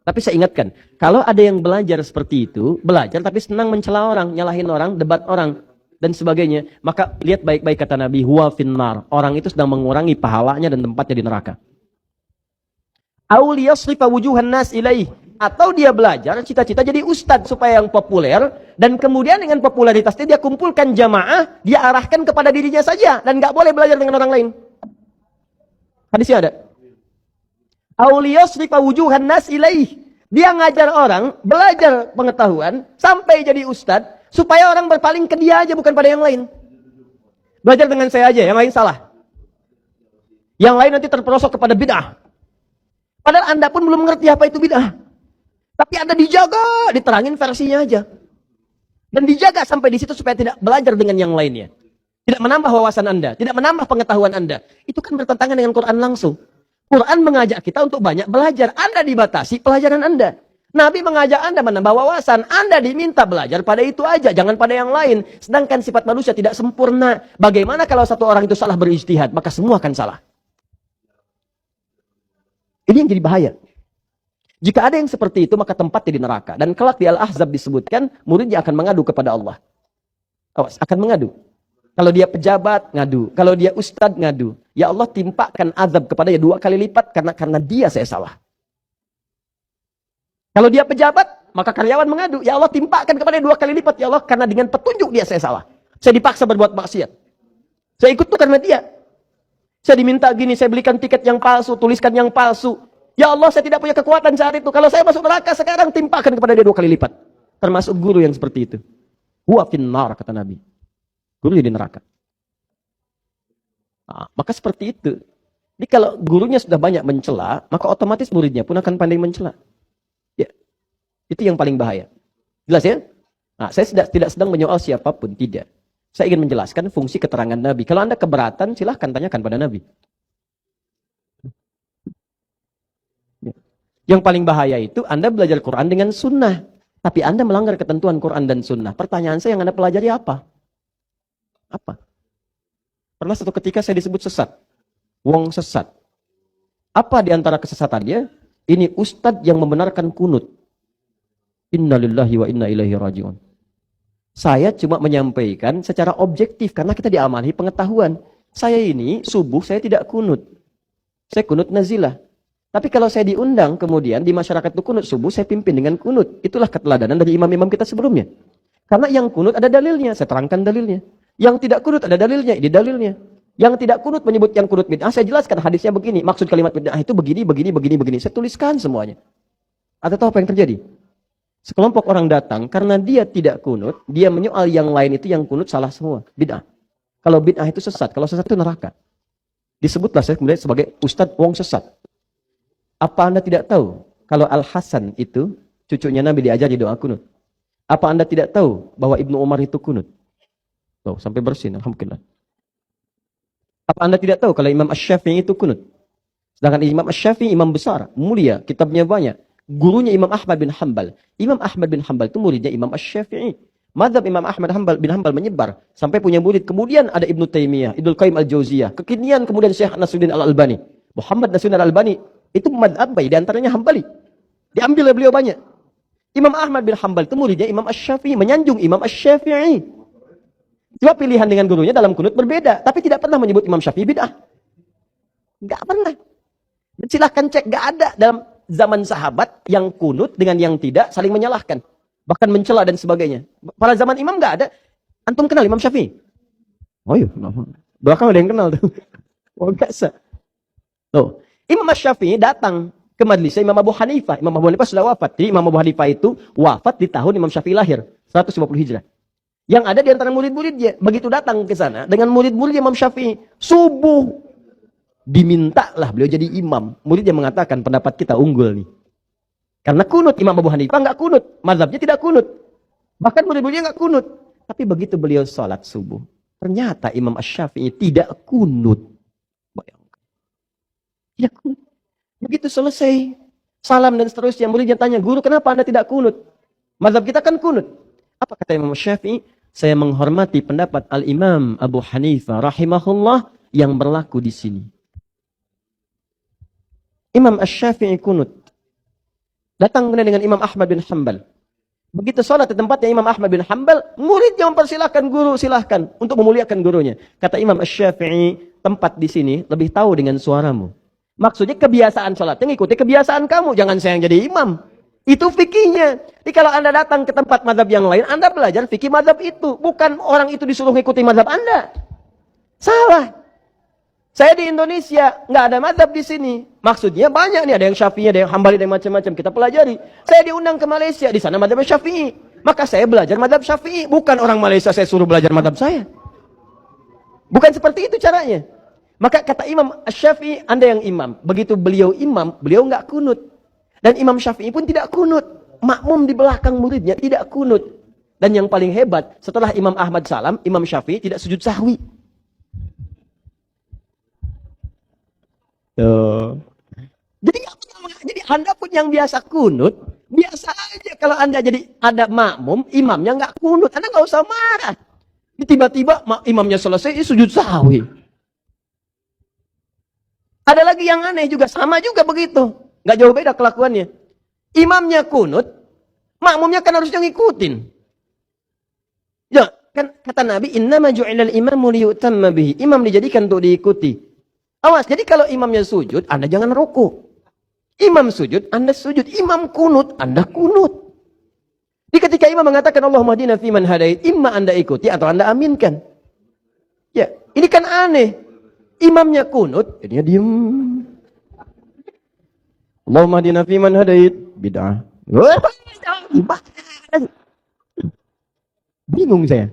Tapi saya ingatkan, kalau ada yang belajar seperti itu, belajar tapi senang mencela orang, nyalahin orang, debat orang, dan sebagainya, maka lihat baik-baik kata Nabi, huwa finnar. Orang itu sedang mengurangi pahalanya dan tempatnya di neraka. Auliyasrifa wujuhan nas ilaih. Atau dia belajar, cita-cita jadi ustadz supaya yang populer, dan kemudian dengan popularitasnya dia kumpulkan jamaah, dia arahkan kepada dirinya saja, dan nggak boleh belajar dengan orang lain. Hadisnya ada. Auliyasrifa wujuhan nas ilaih. Dia ngajar orang, belajar pengetahuan, sampai jadi ustadz, supaya orang berpaling ke dia aja, bukan pada yang lain. Belajar dengan saya aja, yang lain salah. Yang lain nanti terperosok kepada bid'ah. Padahal Anda pun belum mengerti apa itu bid'ah. Tapi Anda dijaga, diterangin versinya aja. Dan dijaga sampai di situ supaya tidak belajar dengan yang lainnya. Tidak menambah wawasan Anda, tidak menambah pengetahuan Anda. Itu kan bertentangan dengan Quran langsung. Quran mengajak kita untuk banyak belajar. Anda dibatasi pelajaran Anda. Nabi mengajak Anda menambah wawasan. Anda diminta belajar pada itu aja, jangan pada yang lain. Sedangkan sifat manusia tidak sempurna. Bagaimana kalau satu orang itu salah berijtihad, maka semua akan salah. Ini yang jadi bahaya. Jika ada yang seperti itu, maka tempatnya di neraka. Dan kelak di Al-Ahzab disebutkan, muridnya akan mengadu kepada Allah. Awas, akan mengadu. Kalau dia pejabat, ngadu. Kalau dia ustadz, ngadu. Ya Allah, timpakan azab kepadanya 2 kali lipat karena dia saya salah. Kalau dia pejabat, maka karyawan mengadu. Ya Allah, timpakan kepadanya 2 kali lipat. Ya Allah, karena dengan petunjuk dia saya salah. Saya dipaksa berbuat maksiat. Saya ikut tuh karena dia. Saya diminta gini, saya belikan tiket yang palsu, tuliskan yang palsu. Ya Allah, saya tidak punya kekuatan saat itu. Kalau saya masuk neraka sekarang, timpakan kepada dia 2 kali lipat. Termasuk guru yang seperti itu. Huwa finnar, kata Nabi. Guru di neraka. Nah, maka seperti itu. Jadi kalau gurunya sudah banyak mencela, maka otomatis muridnya pun akan pandai mencela. Ya, itu yang paling bahaya. Jelas ya? Nah, saya tidak sedang menyoal siapapun, tidak. Saya ingin menjelaskan fungsi keterangan Nabi. Kalau Anda keberatan, silahkan tanyakan pada Nabi. Yang paling bahaya itu Anda belajar Quran dengan sunnah. Tapi Anda melanggar ketentuan Quran dan sunnah. Pertanyaan saya yang Anda pelajari apa? Apa? Pernah satu ketika saya disebut sesat. Wong sesat. Apa di antara kesesatannya? Ini ustadz yang membenarkan kunut. Innalillahi wa inna ilaihi raji'un. Saya cuma menyampaikan secara objektif. Karena kita diamali pengetahuan. Saya ini subuh saya tidak kunut. Saya kunut nazilah. Tapi kalau saya diundang kemudian di masyarakat itu kunut subuh, saya pimpin dengan kunut. Itulah keteladanan dari imam-imam kita sebelumnya. Karena yang kunut ada dalilnya, saya terangkan dalilnya. Yang tidak kunut ada dalilnya, ini dalilnya. Yang tidak kunut menyebut yang kunut bid'ah, saya jelaskan hadisnya begini. Maksud kalimat bid'ah itu begini, begini, begini, begini. Saya tuliskan semuanya. Atau tahu apa yang terjadi? Sekelompok orang datang, karena dia tidak kunut, dia menyoal yang lain itu yang kunut salah semua. Bid'ah. Kalau bid'ah itu sesat, kalau sesat itu neraka. Disebutlah saya kemudian sebagai Ustadz Wong sesat. Apa Anda tidak tahu kalau Al-Hasan itu cucunya Nabi diajari doa kunut? Apa Anda tidak tahu bahwa Ibnu Umar itu kunut? Tuh, sampai bersin, alhamdulillah. Apa Anda tidak tahu kalau Imam Asy-Syafi'i itu kunut? Sedangkan Imam Asy-Syafi'i imam besar, mulia, kitabnya banyak. Gurunya Imam Ahmad bin Hanbal. Imam Ahmad bin Hanbal itu muridnya Imam Asy-Syafi'i. Madzhab Imam Ahmad bin Hanbal menyebar sampai punya murid. Kemudian ada Ibnu Taimiyah, Ibnu Qayyim Al-Jauziyah. Kekinian kemudian Syekh Nasruddin Al-Albani. Muhammad Nasruddin Al-Albani itu madzhab di antaranya Hambali. Diambil oleh beliau banyak. Imam Ahmad bin Hanbal itu muridnya Imam Asy-Syafi'i, menyanjung Imam Asy-Syafi'i. Cuma pilihan dengan gurunya dalam kunut berbeda, tapi tidak pernah menyebut Imam Syafi'i bid'ah. Enggak pernah. Dan silahkan cek, enggak ada dalam zaman sahabat yang kunut dengan yang tidak saling menyalahkan, bahkan mencela dan sebagainya. Pada zaman Imam enggak ada. Antum kenal Imam Syafi'i? Oh iya, belakang ada yang kenal tuh. Oh biasa. Tuh. Imam Asy-Syafi'i datang ke majelisnya Imam Abu Hanifah. Imam Abu Hanifah sudah wafat. Jadi Imam Abu Hanifah itu wafat di tahun Imam Syafi'i lahir. 150 Hijrah. Yang ada di antara murid-muridnya. Begitu datang ke sana dengan murid-murid Imam Syafi'i. Subuh. Dimintalah beliau jadi imam. Muridnya mengatakan pendapat kita unggul nih. Karena kunut. Imam Abu Hanifah nggak kunut. Mazhabnya tidak kunut. Bahkan murid-muridnya nggak kunut. Tapi begitu beliau sholat subuh. Ternyata Imam Asy-Syafi'i tidak kunut. Tidak kunut. Begitu selesai salam dan seterusnya, muridnya tanya, guru kenapa Anda tidak kunut? Mazhab kita kan kunut. Apa kata Imam Syafi'i? Saya menghormati pendapat Al-Imam Abu Hanifah rahimahullah yang berlaku di sini. Imam Asy-Syafi'i kunut. Datang kemudian dengan Imam Ahmad bin Hanbal. Begitu sholat di tempatnya Imam Ahmad bin Hanbal, muridnya mempersilahkan guru, silahkan untuk memuliakan gurunya. Kata Imam Asy-Syafi'i, tempat di sini lebih tahu dengan suaramu. Maksudnya kebiasaan sholatnya ngikuti kebiasaan kamu, jangan saya yang jadi imam. Itu fikihnya. Jadi kalau Anda datang ke tempat mazhab yang lain, Anda belajar fikih mazhab itu. Bukan orang itu disuruh ngikuti mazhab Anda. Salah. Saya di Indonesia, nggak ada mazhab di sini. Maksudnya banyak nih, ada yang Syafi'i, ada yang Hambali, ada yang macam-macam. Kita pelajari. Saya diundang ke Malaysia, di sana mazhab Syafi'i. Maka saya belajar mazhab Syafi'i. Bukan orang Malaysia saya suruh belajar mazhab saya. Bukan seperti itu caranya. Maka kata Imam Syafi'i, Anda yang imam. Begitu beliau imam, beliau nggak kunut. Dan Imam Syafi'i pun tidak kunut. Makmum di belakang muridnya tidak kunut. Dan yang paling hebat, setelah Imam Ahmad salam, Imam Syafi'i tidak sujud sahwi. Tuh. Jadi Anda pun yang biasa kunut, biasa aja kalau Anda jadi ada makmum, imamnya nggak kunut, Anda nggak usah marah. Tiba-tiba imamnya selesai, sujud sahwi. Ada lagi yang aneh juga, sama juga begitu. Nggak jauh beda kelakuannya. Imamnya kunut, makmumnya kan harusnya ngikutin. Ya, kan kata Nabi, "Innama ju'ilal imamu liyutamma bihi." Imam dijadikan untuk diikuti. Awas, jadi kalau imamnya sujud, Anda jangan ruku. Imam sujud, Anda sujud. Imam kunut, Anda kunut. Jadi ketika imam mengatakan Allahumma hdina fiman hadait, imma Anda ikuti atau Anda aminkan. Ya, ini kan aneh. Imamnya kunut, jadinya diem. Allahumma hdina fiman hadait, bid'ah. Bingung saya.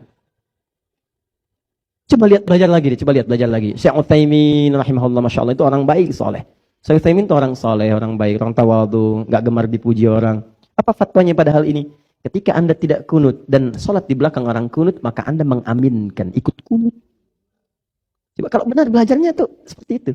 Coba lihat belajar lagi deh, coba lihat belajar lagi. Syekh Utsaimin rahimahullah, masya Allah, itu orang baik, soleh. Syekh Utsaimin itu orang soleh, orang baik, orang tawadhu, nggak gemar dipuji orang. Apa fatwanya pada hal ini? Ketika Anda tidak kunut dan sholat di belakang orang kunut, maka Anda mengaminkan, ikut kunut. Coba kalau benar belajarnya tuh seperti itu.